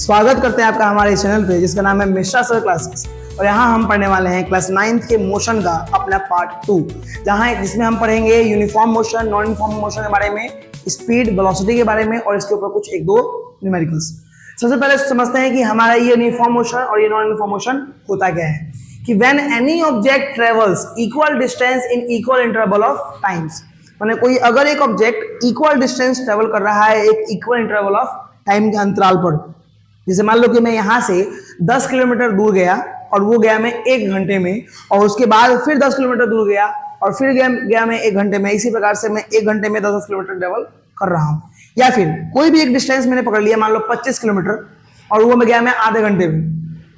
स्वागत करते हैं आपका हमारे चैनल पे जिसका नाम है मिश्रा सर क्लासेस। और यहाँ हम पढ़ने वाले हैं क्लास 9th के मोशन का अपना पार्ट 2, जिसमें हम पढ़ेंगे uniform motion, non uniform motion के बारे में, स्पीड, वेलोसिटी के बारे में और इसके ऊपर कुछ एक दो न्यूमेरिकल्स। सबसे पहले समझते हैं कि हमारा ये यूनिफॉर्म मोशन और ये नॉन यूनिफॉर्म मोशन होता क्या है। कि when any object travels equal distance in equal interval of times, माने कोई अगर एक ऑब्जेक्ट इक्वल डिस्टेंस ट्रेवल कर रहा है एक इक्वल इंटरवल ऑफ टाइम के अंतराल पर, जैसे मान लो कि मैं यहाँ से 10 किलोमीटर दूर गया और वो गया मैं 1 घंटे में, और उसके बाद फिर 10 किलोमीटर दूर गया और फिर गया मैं 1 घंटे में। इसी प्रकार से मैं 1 घंटे में 10 किलोमीटर ट्रेवल कर रहा हूँ। या फिर कोई भी एक डिस्टेंस मैंने पकड़ लिया, मान लो 25 किलोमीटर, और वो मैं गया मैं आधे घंटे में,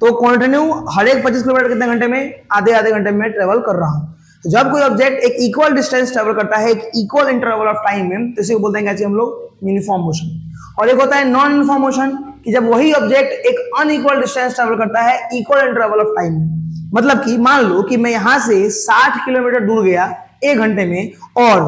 तो कंटिन्यू हर एक 25 किलोमीटर कितने घंटे में, आधे घंटे में ट्रेवल कर रहा हूँ। तो जब कोई ऑब्जेक्ट एक इक्वल डिस्टेंस ट्रेवल करता है एक इक्वल इंटरवल ऑफ टाइम में, तो इसे बोलते हैं हम लोग यूनिफॉर्म मोशन। और एक होता है नॉन यूनिफॉर्म मोशन, कि जब वही ऑब्जेक्ट एक अनइक्वल डिस्टेंस ट्रेवल करता है इक्वल इंटरवल ऑफ टाइम में। मतलब कि मान लो कि मैं यहां से 60 किलोमीटर दूर गया 1 घंटे में, और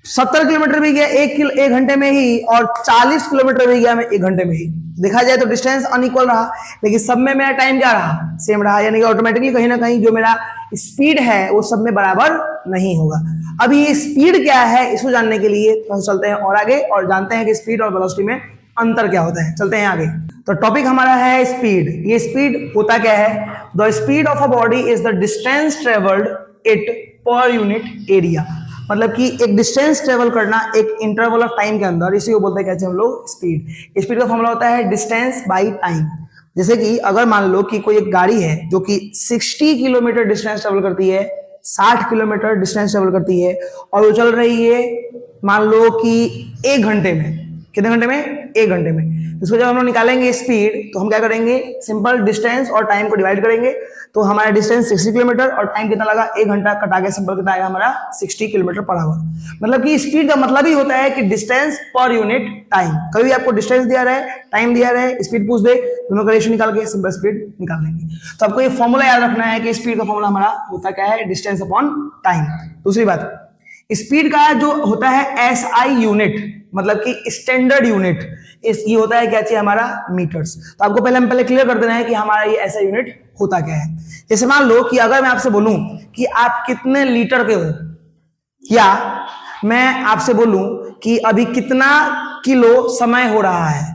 70 किलोमीटर भी गया 1 घंटे में ही, और 40 किलोमीटर भी गया मैं 1 घंटे में ही। देखा जाए तो डिस्टेंस अनइक्वल रहा, लेकिन सब में मेरा टाइम क्या रहा, सेम रहा। यानी कि ऑटोमेटिकली कहीं ना कहीं जो मेरा स्पीड है वो सब में बराबर नहीं होगा। अब ये स्पीड क्या है इसको जानने के लिए तो चलते हैं और आगे और जानते हैं कि स्पीड और वेलोसिटी में अंतर क्या होता है। चलते हैं आगे। तो टॉपिक हमारा है स्पीड। ये स्पीड होता क्या है? The speed of a body is the distance travelled it per unit area. मतलब कि एक डिस्टेंस ट्रेवल करना एक इंटरवल ऑफ टाइम के अंदर, इसी को बोलते हैं हम लोग स्पीड। स्पीड का फॉर्मूला होता है डिस्टेंस बाई टाइम। जैसे कि अगर मान लो कि कोई एक गाड़ी है जो कि 60 किलोमीटर डिस्टेंस ट्रेवल करती है, 60 किलोमीटर डिस्टेंस ट्रेवल करती है, और वो चल रही है मान लो कि 1 घंटे में। कितने घंटे में? 1 घंटे में। इसको जब हम लोग निकालेंगे स्पीड, तो हम क्या करेंगे, सिंपल डिस्टेंस और टाइम को डिवाइड करेंगे। तो हमारा डिस्टेंस 60 किलोमीटर और टाइम कितना लगा, 1 घंटा, कटा के सिंपल कितना आएगा हमारा 60 किलोमीटर पर आवर। मतलब कि स्पीड का मतलब ही होता है कि डिस्टेंस पर यूनिट टाइम। कभी आपको डिस्टेंस दिया रहे, टाइम दिया रहे, स्पीड पूछ दे, दोनों का रेशियो निकाल के सिंपल स्पीड निकाल लेंगे। तो आपको ये फॉर्मूला याद रखना है कि स्पीड का फॉर्मूला हमारा होता क्या है, डिस्टेंस अपॉन टाइम। दूसरी बात, स्पीड का जो होता है एसआई यूनिट, मतलब कि स्टैंडर्ड यूनिट, ये होता है क्या चाहिए हमारा, मीटर्स। तो आपको पहले क्लियर कर देना है कि हमारा ये ऐसा यूनिट होता क्या है। जैसे मान लो कि अगर मैं आपसे बोलूं कि आप कितने लीटर के हो, या मैं आपसे बोलूं कि अभी कितना किलो समय हो रहा है,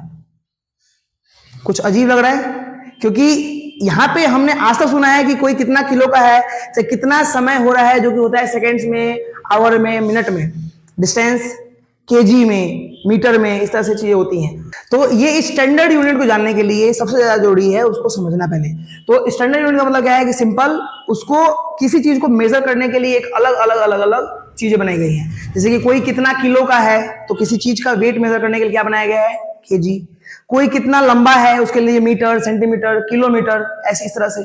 कुछ अजीब लग रहा है, क्योंकि यहां पे हमने आज तक सुना है कि कोई कितना किलो का है, चाहे कितना समय हो रहा है, जो कि होता है सेकेंड्स में, आवर में, मिनट में, डिस्टेंस केजी में, मीटर में, इस तरह से चीजें होती हैं। तो ये स्टैंडर्ड यूनिट को जानने के लिए सबसे ज्यादा जरूरी है उसको समझना पहले। तो स्टैंडर्ड यूनिट का मतलब क्या है कि सिंपल उसको किसी चीज को मेजर करने के लिए एक अलग चीजें बनाई गई हैं। जैसे कि कोई कितना किलो का है तो किसी चीज का वेट मेजर करने के लिए क्या बनाया गया है, केजी। कोई कितना लंबा है उसके लिए मीटर, सेंटीमीटर, किलोमीटर, ऐसे इस तरह से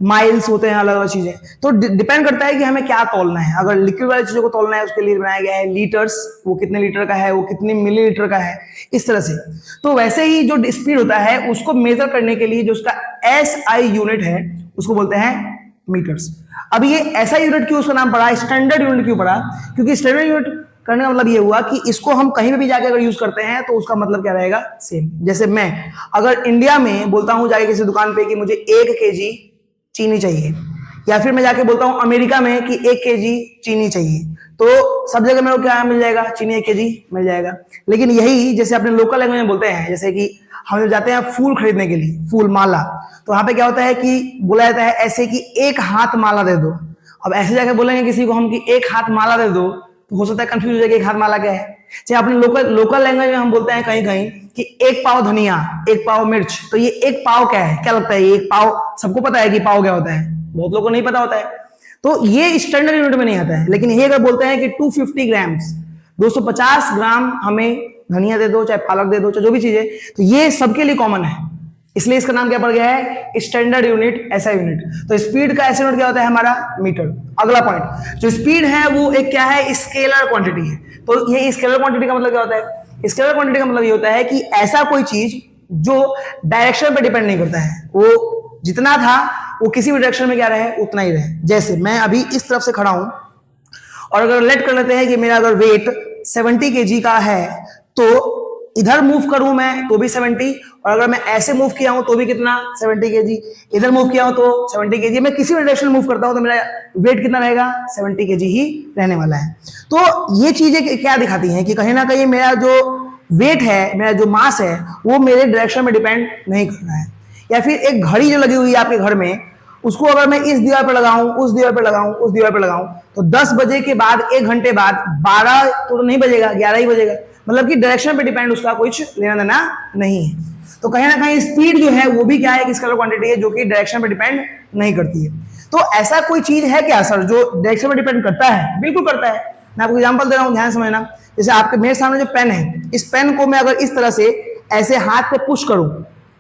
माइल्स होते हैं, अलग अलग चीजें। तो डिपेंड करता है कि हमें क्या तोलना है। अगर लिक्विड वाली चीजों को तोलना है उसके लिए बनाया गया है लीटर्स, वो कितने लीटर का है, वो कितने मिलीलीटर का है, इस तरह से। तो वैसे ही जो स्पीड होता है उसको मेजर करने के लिए जो उसका एसआई यूनिट है उसको बोलते हैं मीटर्स। अब ये ऐसा यूनिट क्यों उसका नाम पड़ा, स्टैंडर्ड यूनिट क्यों पड़ा? क्योंकि स्टैंडर्ड यूनिट करने का मतलब ये हुआ कि इसको हम कहीं पे भी जाके अगर यूज करते हैं तो उसका मतलब क्या रहेगा, सेम। जैसे मैं अगर इंडिया में बोलता हूं जाके किसी दुकान पे कि मुझे 1 केजी चीनी चाहिए, या फिर मैं जाके बोलता हूं अमेरिका में कि 1 केजी चीनी चाहिए, तो सब जगह मेरे को क्या मिल जाएगा, चीनी 1 केजी मिल जाएगा। लेकिन यही जैसे अपने लोकल लैंग्वेज में बोलते हैं, जैसे कि हम जाते हैं फूल खरीदने के लिए, फूल माला, तो वहां पे क्या होता है कि बोला जाता है ऐसे कि 1 हाथ माला दे दो। अब ऐसे जाके बोलेंगे किसी को हम कि 1 हाथ माला दे दो, तो हो सकता है कंफ्यूज हो जाए कि 1 हाथ माला क्या है। चाहे अपने लोकल लैंग्वेज में हम बोलते हैं कहीं कहीं कि 1 पाव धनिया, 1 पाव मिर्च, तो ये 1 पाव क्या है, क्या लगता है? ये 1 पाव सबको पता है कि पाव क्या होता है, बहुत लोगों को नहीं पता होता है। तो ये स्टैंडर्ड यूनिट में नहीं आता है। लेकिन ये अगर बोलते हैं कि 250 ग्राम्स, 250 ग्राम हमें धनिया दे दो, चाहे पालक दे दो, चाहे जो भी चीज है, तो ये सबके लिए कॉमन है, इसलिए इसका नाम क्या पड़ गया है, स्टैंडर्ड यूनिट, ऐसा यूनिट। तो स्पीड का ऐसा यूनिट क्या होता है हमारा, मीटर। अगला पॉइंट, जो स्पीड है वो एक क्या है, स्केलर क्वांटिटी है। तो ये स्केलर क्वांटिटी का मतलब क्या होता है? स्केलर क्वांटिटी का मतलब ये होता है कि ऐसा कोई चीज जो डायरेक्शन पे डिपेंड नहीं करता है, वो जितना था वो किसी भी डायरेक्शन में क्या रहे, उतना ही रहे। जैसे मैं अभी इस तरफ से खड़ा हूं, और अगर लेट कर लेते हैं कि मेरा अगर वेट 70 kg का है, तो इधर मूव करूं मैं तो भी 70, और अगर मैं ऐसे मूव किया हूं तो भी कितना 70 केजी, इधर मूव किया हूं तो 70 केजी, मैं किसी भी डायरेक्शन में मूव करता हूं तो मेरा वेट कितना रहेगा 70 केजी ही रहने वाला है। तो ये चीजें क्या दिखाती हैं कि कहीं ना कहीं मेरा जो वेट है, मेरा जो मास है, वो मेरे डायरेक्शन में डिपेंड नहीं कर रहा है। या फिर एक घड़ी जो लगी हुई है आपके घर में, उसको अगर मैं इस दीवार पर लगाऊं, उस दीवार पर लगाऊं, उस दीवार पर लगाऊं, तो 10 बजे के बाद 1 घंटे बाद 12 तो नहीं बजेगा, 11 ही बजेगा। मतलब कि डायरेक्शन पे डिपेंड उसका कुछ लेना देना नहीं है। तो कहीं ना कहीं स्पीड जो है वो भी क्या है, एक स्केलर क्वांटिटी है जो कि डायरेक्शन पे डिपेंड नहीं करती है। तो ऐसा कोई चीज है क्या सर जो डायरेक्शन पे डिपेंड करता है? बिल्कुल करता है। मैं आपको एग्जांपल दे रहा हूं, ध्यान समझना। जैसे आपके मेरे सामने जो पेन है, इस पेन को मैं अगर इस तरह से ऐसे हाथ पे पुश करूं,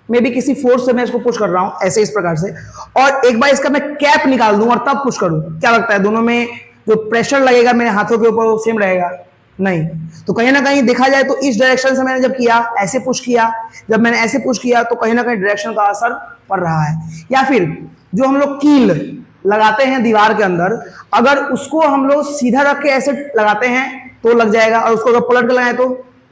मे भी किसी फोर्स से मैं इसको पुश कर रहा हूं ऐसे, इस प्रकार से, और एक बार इसका मैं कैप निकाल दूं और तब पुश करूं, क्या लगता है दोनों में जो प्रेशर लगेगा मेरे हाथों के ऊपर वो सेम रहेगा? नहीं। तो कहीं ना कहीं देखा जाए तो इस डायरेक्शन से मैंने जब किया, ऐसे पुश किया, जब मैंने ऐसे पुश किया, तो कहीं ना कहीं डायरेक्शन का असर पड़ रहा है। या फिर जो हम लोग कील लगाते हैं दीवार के अंदर, अगर उसको हम लोग सीधा रख के ऐसे लगाते हैं तो लग जाएगा, और उसको अगर पलट के लगाए तो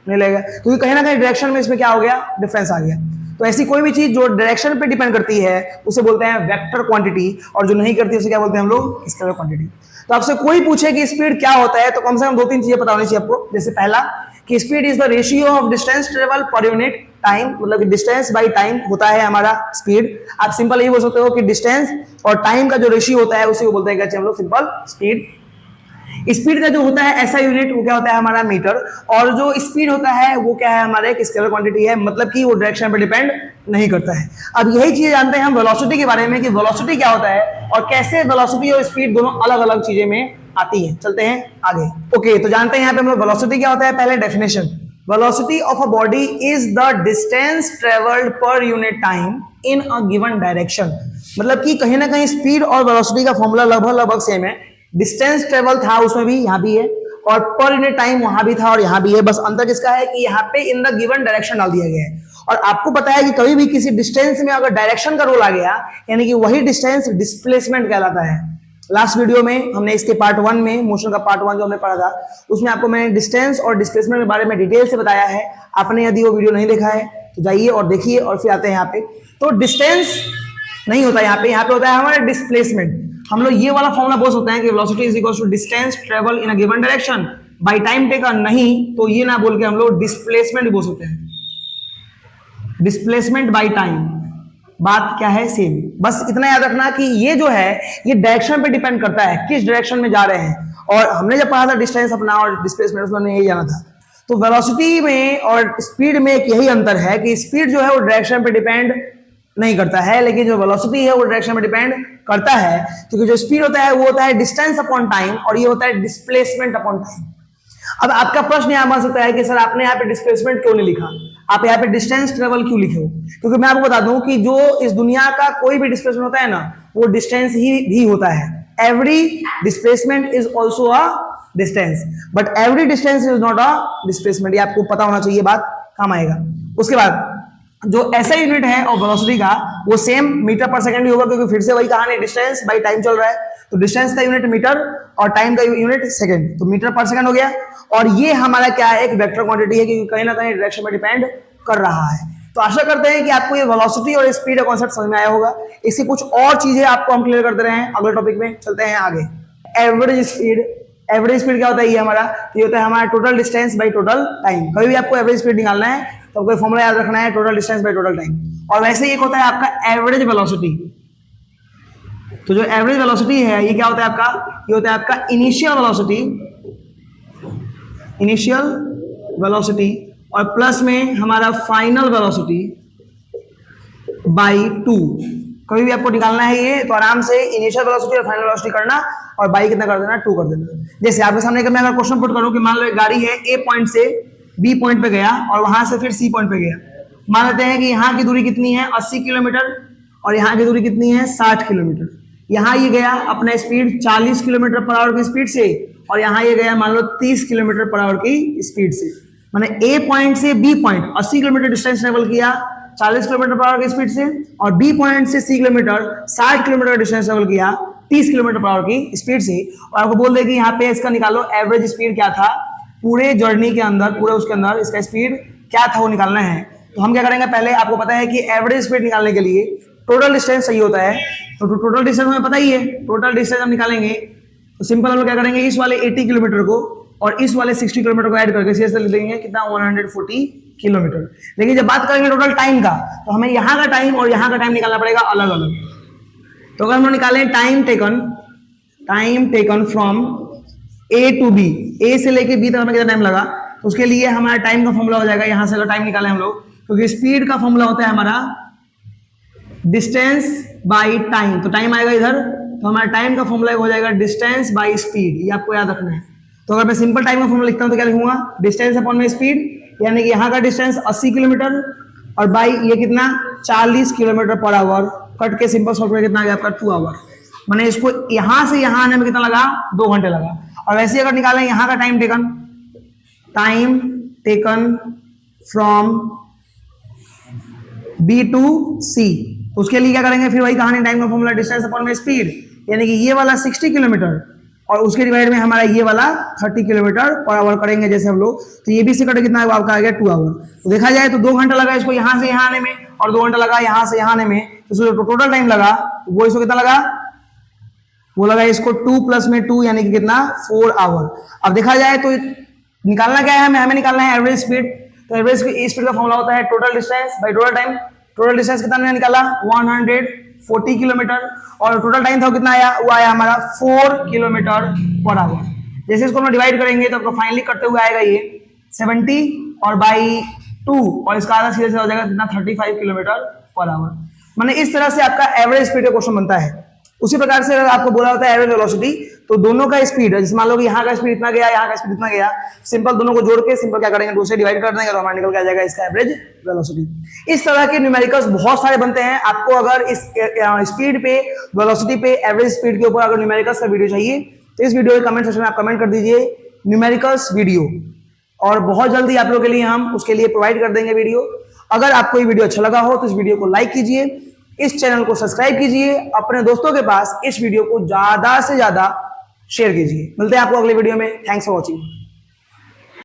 नहीं लगेगा, क्योंकि कहीं ना कहीं डायरेक्शन में इसमें क्या हो गया, डिफरेंस आ गया। तो ऐसी कोई भी चीज जो डायरेक्शन पे डिपेंड करती है उसे बोलते हैं वेक्टर क्वांटिटी, और जो नहीं करती उसे क्या बोलते हैं हम लोग, स्केलर क्वांटिटी। तो आपसे कोई पूछे कि स्पीड क्या होता है, तो कम से कम 2-3 चीजें पता होनी चाहिए आपको। जैसे पहला कि speed is the ratio of distance travel per unit time, मतलब कि डिस्टेंस बाय टाइम होता है हमारा स्पीड। आप सिंपल ये बोल सकते हो कि डिस्टेंस और टाइम का जो रेशियो होता है उसे बोलते हैं क्या हम लोग, सिंपल स्पीड। स्पीड का जो होता है ऐसा यूनिट वो क्या होता है हमारा मीटर, और जो स्पीड होता है वो क्या है हमारे एक स्केलर क्वांटिटी है, मतलब कि वो डायरेक्शन पे डिपेंड नहीं करता है। अब यही चीज जानते हैं हम वेलोसिटी के बारे में कि वेलोसिटी क्या होता है और कैसे वेलोसिटी और स्पीड दोनों अलग अलग चीजें में आती है। चलते हैं आगे। ओके, तो जानते हैं यहाँ पे हम लोग वेलोसिटी क्या होता है। पहले definition, velocity of a body is the distance travelled per unit time in a given direction. मतलब कि कहीं ना कहीं स्पीड और वेलोसिटी का फॉर्मूला लगभग सेम है। डिस्टेंस ट्रेवल था उसमें भी, यहाँ भी है, और पर यूनिट टाइम वहां भी था और यहाँ भी है। बस अंतर किसका है कि यहाँ पे इन द गिवन डायरेक्शन डाल दिया गया है। और आपको पता है कि कभी भी किसी डिस्टेंस में अगर डायरेक्शन का रोल आ गया, यानी कि वही डिस्टेंस डिस्प्लेसमेंट कहलाता है। लास्ट वीडियो में हमने इसके पार्ट 1 में, मोशन का पार्ट 1 जो हमने पढ़ा था, उसमें आपको मैंने डिस्टेंस और डिस्प्लेसमेंट के बारे में डिटेल से बताया है। आपने यदि वो वीडियो नहीं देखा है तो जाइए और देखिए, और फिर आते हैं यहाँ पे। तो डिस्टेंस नहीं होता यहाँ पे होता है हमारा डिस्प्लेसमेंट। हम लोग ये वाला फॉर्मूला बोल सकते हैं कि velocity is equal to distance travel in a given direction by time taken, नहीं तो ये ना बोल के हम लोग डिस्प्लेसमेंट बोल सकते हैं, डिस्प्लेसमेंट बाय टाइम। बात क्या है, सेम। बस इतना याद रखना कि ये जो है ये डायरेक्शन पे डिपेंड करता है, किस डायरेक्शन में जा रहे हैं। और हमने जब पढ़ा था डिस्टेंस अपना और डिस्प्लेसमेंट, उसमें यही जाना था। तो वेलोसिटी में और स्पीड में एक यही अंतर है कि स्पीड जो है वो डायरेक्शन पे डिपेंड नहीं करता है, लेकिन जो वेलोसिटी है वो डायरेक्शन में डिपेंड करता है। क्योंकि जो स्पीड होता है वो होता है डिस्टेंस अपॉन टाइम, और ये होता है डिस्प्लेसमेंट अपॉन टाइम। अब आपका प्रश्न यहां बन सकता है कि सर आपने यहाँ पे डिस्प्लेसमेंट क्यों नहीं लिखा, आप यहाँ पे डिस्टेंस ट्रेवल क्यों लिखे हो? क्योंकि मैं आपको बता दूं कि जो इस दुनिया का कोई भी डिस्प्लेसमेंट होता है ना, वो डिस्टेंस ही भी होता है। Every displacement is also a distance, but every distance is not a displacement. ये आपको पता होना चाहिए, बात काम आएगा। उसके बाद जो ऐसा यूनिट है और वेलोसिटी का वो सेम मीटर पर सेकंड ही होगा, क्योंकि फिर से वही कहानी, डिस्टेंस बाय टाइम चल रहा है। तो डिस्टेंस का यूनिट मीटर और टाइम का यूनिट सेकंड, तो मीटर पर सेकंड हो गया। और ये हमारा क्या है, एक वेक्टर क्वांटिटी है, क्योंकि कहीं ना कहीं डायरेक्शन में डिपेंड कर रहा है। तो आशा करते हैं कि आपको ये वेलोसिटी और स्पीड का कॉन्सेप्ट समझ में आया होगा। इसकी कुछ और चीजें आपको हम क्लियर करते रहे हैं अगले टॉपिक में। चलते हैं आगे। एवरेज स्पीड, एवरेज स्पीड क्या होता है, ये हमारा, ये होता है हमारा total distance by total time. कभी भी आपको एवरेज स्पीड निकालना है तो कोई फॉर्मूला याद रखना है, total distance by total time. और वैसे ही एक होता है आपका एवरेज वेलोसिटी। तो जो एवरेज वेलोसिटी है ये क्या होता है आपका, ये होता है आपका इनिशियल वेलोसिटी, इनिशियल वेलोसिटी, और प्लस में हमारा फाइनल वेलोसिटी बाय 2। कभी भी आपको निकालना है ये तो आराम से इनिशियल वेलोसिटी और फाइनल वेलोसिटी करना, और बाई कितना कर देना, 2 कर देना। जैसे आपके सामने मैं अगर क्वेश्चन पुट करूं कि मान लो एक गाड़ी है, ए पॉइंट से बी पॉइंट पे गया और वहां से फिर सी पॉइंट पे गया। मान लेते हैं कि यहाँ की दूरी कितनी है, 80 किलोमीटर, और यहाँ की दूरी कितनी है, 60 किलोमीटर। यहाँ ये गया अपना स्पीड 40 किलोमीटर पर आवर की स्पीड से, और यहाँ ये गया मान लो 30 किलोमीटर पर आवर की स्पीड से। मैंने ए पॉइंट से B point 80 kilometre distance travel किया 40 किलोमीटर पर आवर की स्पीड से, और बी पॉइंट से सी किलोमीटर 60 किलोमीटर डिस्टेंस ट्रेवल किया 30 किलोमीटर पर आवर की स्पीड से। और आपको बोल दे कि यहाँ पे इसका निकालो एवरेज स्पीड क्या था पूरे जर्नी के अंदर, पूरे उसके अंदर इसका स्पीड क्या था वो निकालना है। तो हम क्या करेंगे, पहले आपको पता है कि एवरेज स्पीड निकालने के लिए टोटल डिस्टेंस चाहिए होता है। तो टोटल डिस्टेंस हमें पता ही है, टोटल डिस्टेंस हम निकालेंगे तो सिंपल हम लोग क्या करेंगे, इस वाले 80 किलोमीटर को और इस वाले 60 किलोमीटर को ऐड करके सीधे लिख देंगे कितना 140 किलोमीटर। लेकिन जब बात करेंगे टोटल टाइम का तो हमें यहाँ का टाइम और यहाँ का टाइम निकालना पड़ेगा अलग अलग। तो अगर हम लोग निकालें time taken from A to B, A से लेके बी तक हमें कितना टाइम लगा, तो उसके लिए हमारा टाइम का फॉर्मूला हो जाएगा, यहाँ से अगर टाइम निकालें हम लोग, क्योंकि स्पीड का फॉर्मूला होता है हमारा डिस्टेंस बाई टाइम। तो टाइम आएगा इधर, तो हमारा टाइम का फॉर्मूला हो जाएगा डिस्टेंस बाई स्पीड, ये आपको याद रखना है। तो अगर मैं सिंपल टाइम का फॉर्मूला लिखता हूं तो क्या लिखूंगा, डिस्टेंस अपॉन में स्पीड, यानी कि यहाँ का डिस्टेंस 80 किलोमीटर और बाई ये कितना 40 किलोमीटर पर आवर, कट के सिंपल सॉल्व करके कितना आ गया आपका 2 आवर। मैंने इसको यहाँ से यहाँ आने में कितना लगा, 2 घंटे लगा। और वैसे अगर निकालें यहाँ का time taken from B to C, उसके लिए क्या करेंगे, फिर वही कहानी, टाइम का फॉर्मूला डिस्टेंस अपॉन में स्पीड, यानी कि ये वाला 60 किलोमीटर और उसके डिवाइड में हमारा ये वाला 30 किलोमीटर पर आवर करेंगे जैसे हम लोग, तो ये भी से कट कितना आपका आ गया 2 आवर। तो देखा जाए तो 2 घंटा लगा इसको यहाँ से यहाँ आने में और 2 घंटा लगा यहाँ से यहाँ आने में, तो टोटल टाइम लगा वो इसको कितना लगा, वो लगा इसको 2 प्लस में 2 यानी कि कितना 4 आवर। अब देखा जाए तो निकालना क्या है, हमें निकालना है एवरेज स्पीड। तो एवरेज स्पीड का फॉर्मूला होता है total distance by total time. Total distance कितना हमने निकाला 140 किलोमीटर और टोटल टाइम था वो कितना आया, वो आया हमारा 4 किलोमीटर पर आवर। जैसे इसको हम डिवाइड करेंगे तो आपको फाइनली करते हुए आएगा ये 70 और बाई 2 और इसका आधा सीधे से हो जाएगा कितना 35 किलोमीटर पर आवर। माने इस तरह से आपका एवरेज स्पीड का क्वेश्चन बनता है। उसी प्रकार से अगर आपको बोला होता है एवरेज वेलोसिटी, तो दोनों का स्पीड, जैसे मान लो कि यहाँ का स्पीड इतना गया, यहाँ का स्पीड इतना गया, सिंपल दोनों को जोड़ के सिंपल क्या करेंगे, 2 से डिवाइड कर देंगे तो हमारा निकल के आ जाएगा इसका एवरेज वेलोसिटी। इस तरह के न्यूमेरिकल्स बहुत सारे बनते हैं। आपको अगर इस स्पीड पे, वेलोसिटी पे, एवरेज स्पीड के ऊपर अगर न्यूमेरिकल्स का वीडियो चाहिए तो इस वीडियो के कमेंट सेक्शन में आप कमेंट कर दीजिए न्यूमेरिकल्स वीडियो, और बहुत जल्दी आप लोगों के लिए हम उसके लिए प्रोवाइड कर देंगे वीडियो। अगर आपको ये वीडियो अच्छा लगा हो तो इस वीडियो को लाइक कीजिए, इस चैनल को सब्सक्राइब कीजिए, अपने दोस्तों के पास इस वीडियो को ज्यादा से ज्यादा शेयर कीजिए। मिलते हैं आपको अगले वीडियो में। Thanks for watching.